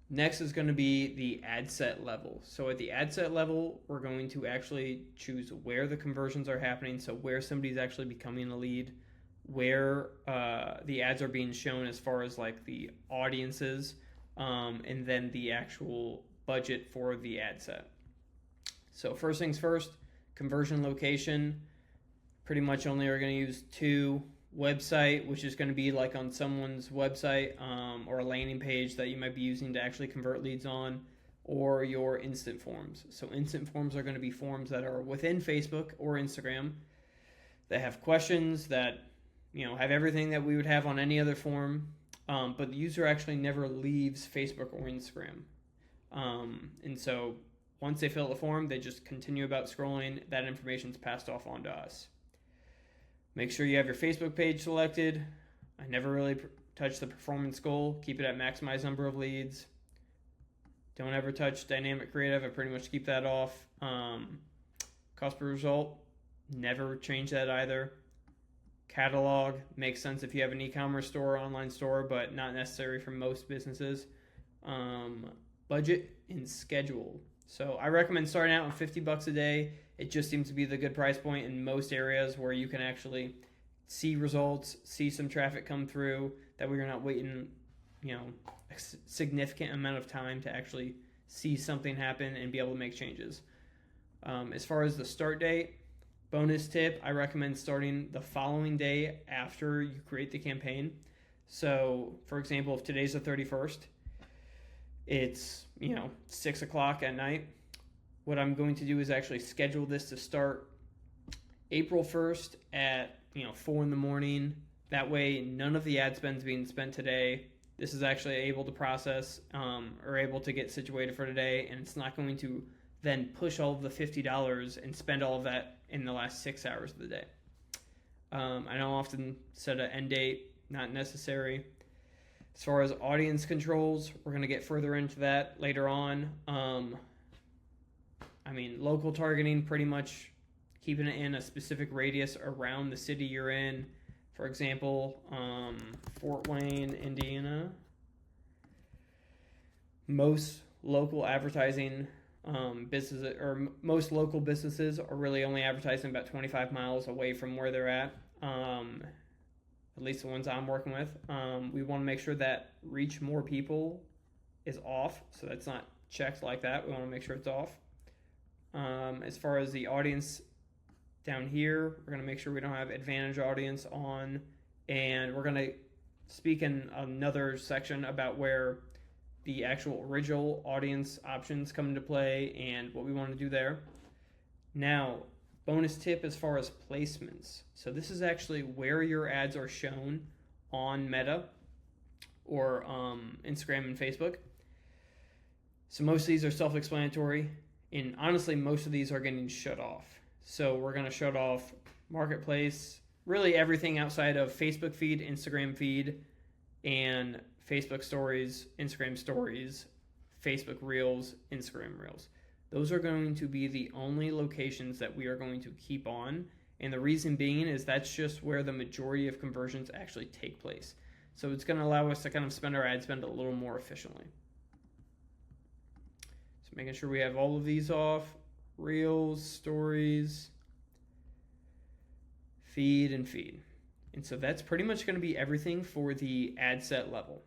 Next is going to be the ad set level. So at the ad set level, we're going to actually choose where the conversions are happening. So where somebody's actually becoming a lead, where the ads are being shown as far as like the audiences, and then the actual budget for the ad set. So first things first, conversion location. Pretty much only are going to use two: website, which is going to be like on someone's website, or a landing page that you might be using to actually convert leads on, or your instant forms. So instant forms are going to be forms that are within Facebook or Instagram that have questions that have everything that we would have on any other form, but the user actually never leaves Facebook or Instagram. And so once they fill out the form, they just continue about scrolling. That information is passed off onto us. Make sure you have your Facebook page selected. I never really touch the performance goal. Keep it at maximize number of leads. Don't ever touch dynamic creative. I pretty much keep that off. Cost per result, never change that either. Catalog makes sense if you have an e-commerce store or online store, but not necessary for most businesses. Budget and schedule. So I recommend starting out with $50 a day. It just seems to be the good price point in most areas where you can actually see results, see some traffic come through, that we're not waiting, a significant amount of time to actually see something happen and be able to make changes. As far as the start date, bonus tip, I recommend starting the following day after you create the campaign. So, for example, if today's the 31st, it's 6 o'clock at night. What I'm going to do is actually schedule this to start April 1st at 4 in the morning. That way, none of the ad spend's being spent today. This is actually able to process, or able to get situated for today, and it's not going to then push all of the $50 and spend all of that in the last 6 hours of the day. I know I often set an end date, not necessary. As far as audience controls, we're going to get further into that later on. Local targeting, pretty much keeping it in a specific radius around the city you're in. For example, Fort Wayne, Indiana. Most local advertising businesses, or most local businesses, are really only advertising about 25 miles away from where they're at least the ones I'm working with. We want to make sure that reach more people is off, so that's not checked like that. We want to make sure it's off. As far as the audience down here, we're going to make sure we don't have advantage audience on, and we're going to speak in another section about where the actual original audience options come into play and what we want to do there. Now, bonus tip as far as placements. So this is actually where your ads are shown on Meta or Instagram and Facebook. So most of these are self-explanatory, and honestly, most of these are getting shut off. So we're going to shut off Marketplace, really everything outside of Facebook feed, Instagram feed, and Facebook stories, Instagram stories, Facebook Reels, Instagram Reels. Those are going to be the only locations that we are going to keep on. And the reason being is that's just where the majority of conversions actually take place. So it's going to allow us to kind of spend our ad spend a little more efficiently. So making sure we have all of these off: Reels, Stories, Feed, and Feed. And so that's pretty much going to be everything for the ad set level.